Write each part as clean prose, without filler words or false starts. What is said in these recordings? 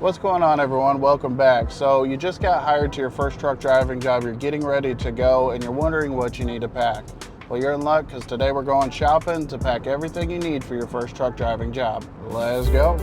What's going on, everyone? Welcome back. So you just got hired to your first truck driving job, you're getting ready to go, and you're wondering what you need to pack. Well, you're in luck, because today we're going shopping to pack everything you need for your first truck driving job. Let's go.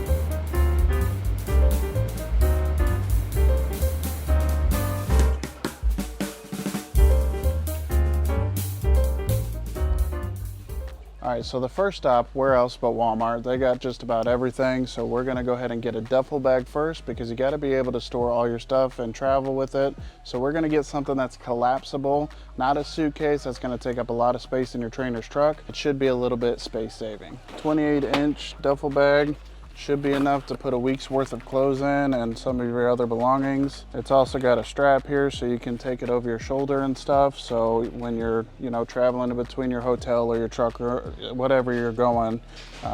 All right, so the first stop, where else but Walmart? They got just about everything, so we're gonna go ahead and get a duffel bag first because you gotta be able to store all your stuff and travel with it. So we're gonna get something that's collapsible, not a suitcase that's gonna take up a lot of space in your trainer's truck. It should be a little bit space saving. 28-inch duffel bag. Should be enough to put a week's worth of clothes in and some of your other belongings. It's also got a strap here so you can take it over your shoulder and stuff. So when you're, traveling in between your hotel or your truck or whatever you're going,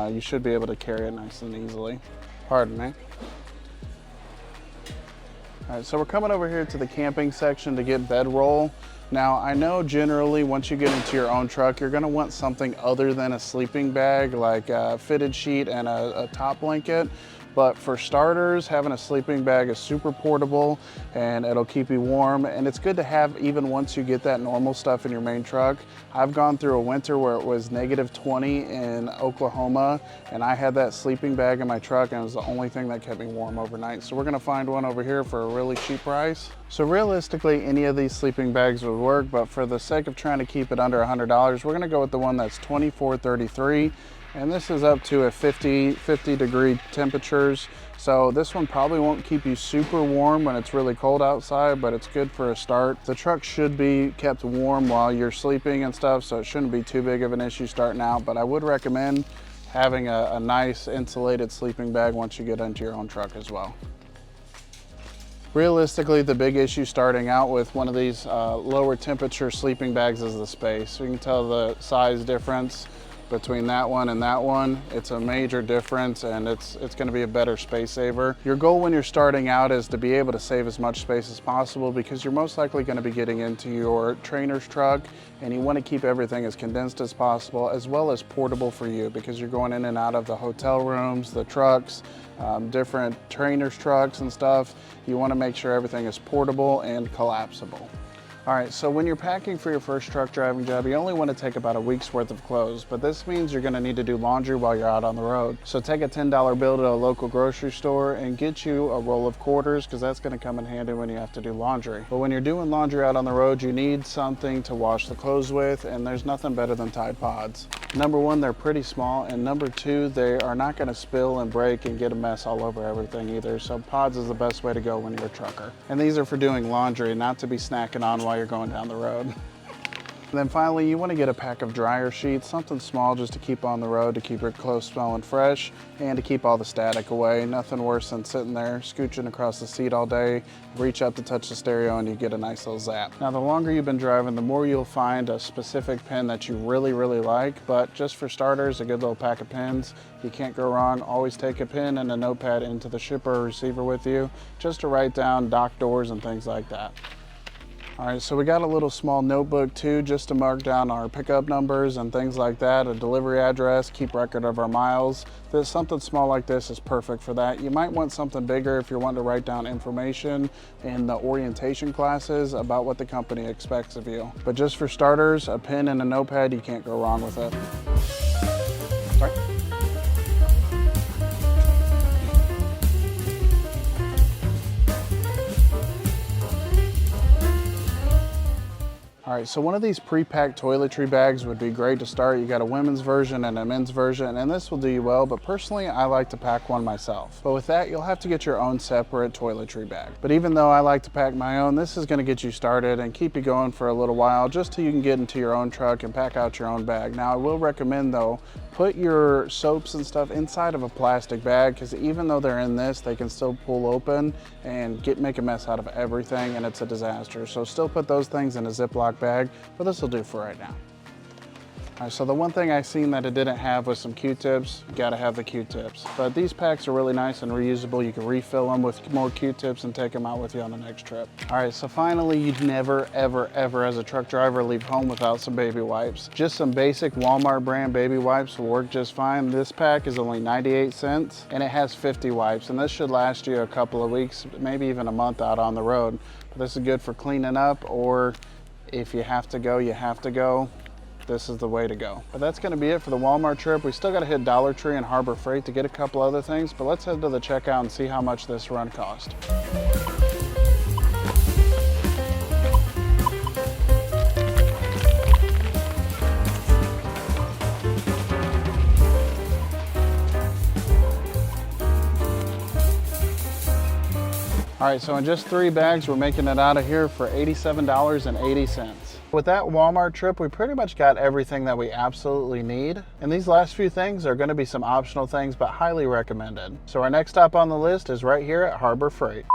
you should be able to carry it nice and easily. Pardon me. All right, so we're coming over here to the camping section to get bedroll. Now, I know generally once you get into your own truck, you're gonna want something other than a sleeping bag, like a fitted sheet and a top blanket. But for starters, having a sleeping bag is super portable and it'll keep you warm. And it's good to have even once you get that normal stuff in your main truck. I've gone through a winter where it was -20 in Oklahoma and I had that sleeping bag in my truck and it was the only thing that kept me warm overnight. So we're gonna find one over here for a really cheap price. So realistically, any of these sleeping bags would work, but for the sake of trying to keep it under $100, we're gonna go with the one that's 2433. And this is up to a 50 degree temperatures. So this one probably won't keep you super warm when it's really cold outside, but it's good for a start. The truck should be kept warm while you're sleeping and stuff, so it shouldn't be too big of an issue starting out, but I would recommend having a nice insulated sleeping bag once you get into your own truck as well. Realistically, the big issue starting out with one of these lower temperature sleeping bags is the space. So you can tell the size difference between that one and that one. It's a major difference and it's gonna be a better space saver. Your goal when you're starting out is to be able to save as much space as possible because you're most likely gonna be getting into your trainer's truck and you wanna keep everything as condensed as possible as well as portable for you because you're going in and out of the hotel rooms, the trucks, different trainer's trucks and stuff. You wanna make sure everything is portable and collapsible. All right, so when you're packing for your first truck driving job, you only want to take about a week's worth of clothes, but this means you're going to need to do laundry while you're out on the road. So take a $10 bill to a local grocery store and get you a roll of quarters because that's going to come in handy when you have to do laundry. But when you're doing laundry out on the road, you need something to wash the clothes with, and there's nothing better than Tide Pods. Number one, they're pretty small, and number two, they are not going to spill and break and get a mess all over everything either. So Pods is the best way to go when you're a trucker. And these are for doing laundry, not to be snacking on while you're going down the road. And then finally, you want to get a pack of dryer sheets, something small just to keep on the road, to keep your clothes smelling fresh and to keep all the static away. Nothing worse than sitting there scooching across the seat all day, reach up to touch the stereo and you get a nice little zap. Now, the longer you've been driving, the more you'll find a specific pen that you really, really like, but just for starters, a good little pack of pens. You can't go wrong. Always take a pen and a notepad into the shipper or receiver with you just to write down dock doors and things like that. All right, so we got a little small notebook too, just to mark down our pickup numbers and things like that, a delivery address, keep record of our miles. Something small like this is perfect for that. You might want something bigger if you're wanting to write down information in the orientation classes about what the company expects of you. But just for starters, a pen and a notepad, you can't go wrong with it. Sorry. All right, so one of these pre-packed toiletry bags would be great to start. You got a women's version and a men's version, and this will do you well, but personally, I like to pack one myself. But with that, you'll have to get your own separate toiletry bag. But even though I like to pack my own, this is gonna get you started and keep you going for a little while, just till you can get into your own truck and pack out your own bag. Now, I will recommend though, put your soaps and stuff inside of a plastic bag, because even though they're in this, they can still pull open and make a mess out of everything, and it's a disaster. So still put those things in a Ziploc bag, but this will do for right now. All right, so the one thing I seen that it didn't have was some Q-tips. You gotta have the Q-tips. But these packs are really nice and reusable. You can refill them with more Q-tips and take them out with you on the next trip. All right, so finally, you'd never, ever, ever as a truck driver leave home without some baby wipes. Just some basic Walmart brand baby wipes will work just fine. This pack is only 98 cents and it has 50 wipes, and this should last you a couple of weeks, maybe even a month out on the road. But this is good for cleaning up, or if you have to go, you have to go. This is the way to go. But that's gonna be it for the Walmart trip. We still gotta hit Dollar Tree and Harbor Freight to get a couple other things, but let's head to the checkout and see how much this run cost. All right, so in just 3 bags, we're making it out of here for $87.80. With that Walmart trip, we pretty much got everything that we absolutely need. And these last few things are gonna be some optional things, but highly recommended. So our next stop on the list is right here at Harbor Freight.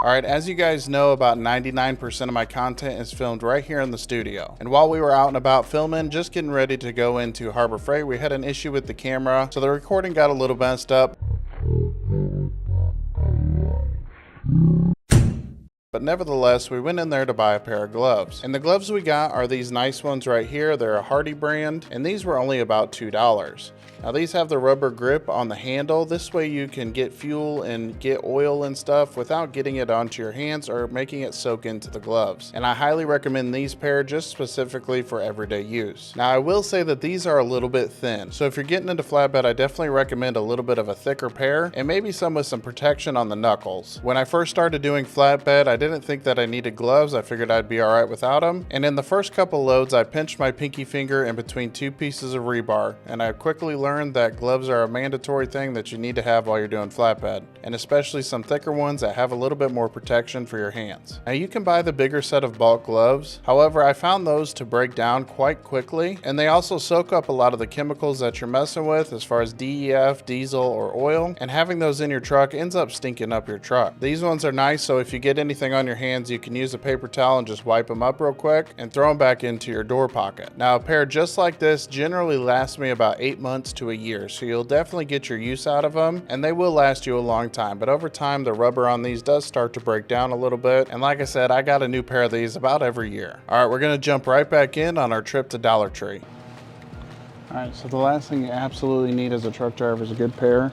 All right, as you guys know, about 99% of my content is filmed right here in the studio. And while we were out and about filming, just getting ready to go into Harbor Freight, we had an issue with the camera, so the recording got a little messed up. But nevertheless, we went in there to buy a pair of gloves. And the gloves we got are these nice ones right here. They're a Hardy brand, and these were only about $2. Now these have the rubber grip on the handle. This way you can get fuel and get oil and stuff without getting it onto your hands or making it soak into the gloves. And I highly recommend these pair just specifically for everyday use. Now I will say that these are a little bit thin. So if you're getting into flatbed, I definitely recommend a little bit of a thicker pair and maybe some with some protection on the knuckles. When I first started doing flatbed, I didn't think that I needed gloves. I figured I'd be all right without them. And in the first couple loads, I pinched my pinky finger in between 2 pieces of rebar. And I quickly learned that gloves are a mandatory thing that you need to have while you're doing flatbed, and especially some thicker ones that have a little bit more protection for your hands. Now you can buy the bigger set of bulk gloves. However, I found those to break down quite quickly, and they also soak up a lot of the chemicals that you're messing with as far as DEF, diesel, or oil, and having those in your truck ends up stinking up your truck. These ones are nice, so if you get anything on your hands, you can use a paper towel and just wipe them up real quick and throw them back into your door pocket. Now a pair just like this generally lasts me about 8 months to a year, so you'll definitely get your use out of them, and they will last you a long time. But over time, the rubber on these does start to break down a little bit, and like I said, I got a new pair of these about every year. All right, we're gonna jump right back in on our trip to Dollar Tree. All right, so the last thing you absolutely need as a truck driver is a good pair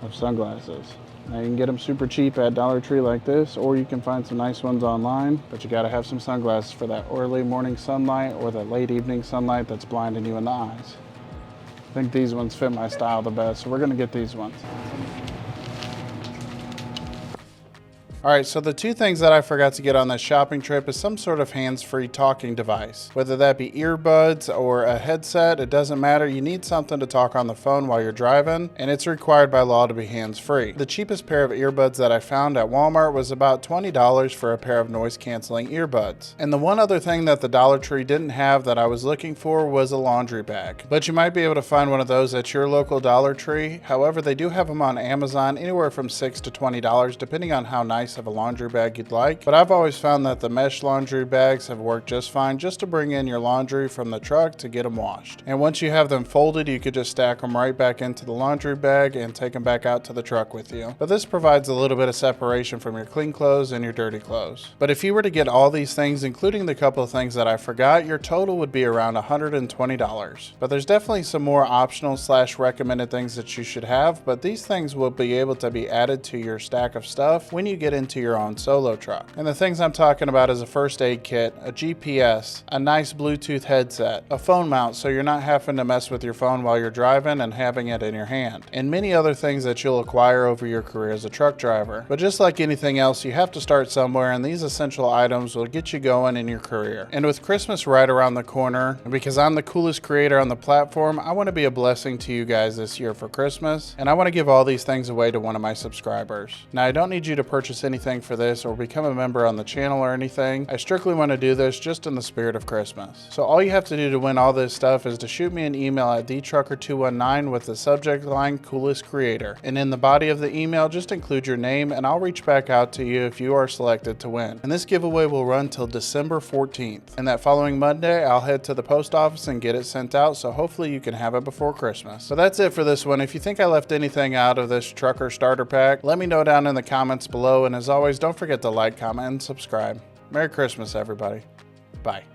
of sunglasses. Now you can get them super cheap at Dollar Tree like this, or you can find some nice ones online, but you gotta have some sunglasses for that early morning sunlight or that late evening sunlight that's blinding you in the eyes. I think these ones fit my style the best, so we're gonna get these ones. All right, so the 2 things that I forgot to get on this shopping trip is some sort of hands-free talking device. Whether that be earbuds or a headset, it doesn't matter. You need something to talk on the phone while you're driving, and it's required by law to be hands-free. The cheapest pair of earbuds that I found at Walmart was about $20 for a pair of noise-canceling earbuds. And the one other thing that the Dollar Tree didn't have that I was looking for was a laundry bag. But you might be able to find one of those at your local Dollar Tree. However, they do have them on Amazon anywhere from $6 to $20, depending on how nice of a laundry bag you'd like. But I've always found that the mesh laundry bags have worked just fine just to bring in your laundry from the truck to get them washed. And once you have them folded, you could just stack them right back into the laundry bag and take them back out to the truck with you. But this provides a little bit of separation from your clean clothes and your dirty clothes. But if you were to get all these things, including the couple of things that I forgot, your total would be around $120. But there's definitely some more optional / recommended things that you should have, but these things will be able to be added to your stack of stuff when you get into your own solo truck. And the things I'm talking about is a first aid kit, a GPS, a nice Bluetooth headset, a phone mount so you're not having to mess with your phone while you're driving and having it in your hand, and many other things that you'll acquire over your career as a truck driver. But just like anything else, you have to start somewhere, and these essential items will get you going in your career. And with Christmas right around the corner, and because I'm the coolest creator on the platform, I want to be a blessing to you guys this year for Christmas, and I want to give all these things away to one of my subscribers. Now, I don't need you to purchase anything for this or become a member on the channel or anything. I strictly want to do this just in the spirit of Christmas. So all you have to do to win all this stuff is to shoot me an email at dtrucker219 with the subject line coolest creator. And in the body of the email, just include your name and I'll reach back out to you if you are selected to win. And this giveaway will run till December 14th. And that following Monday, I'll head to the post office and get it sent out, so hopefully you can have it before Christmas. So that's it for this one. If you think I left anything out of this trucker starter pack, let me know down in the comments below. And as always, don't forget to like, comment, and subscribe. Merry Christmas, everybody. Bye.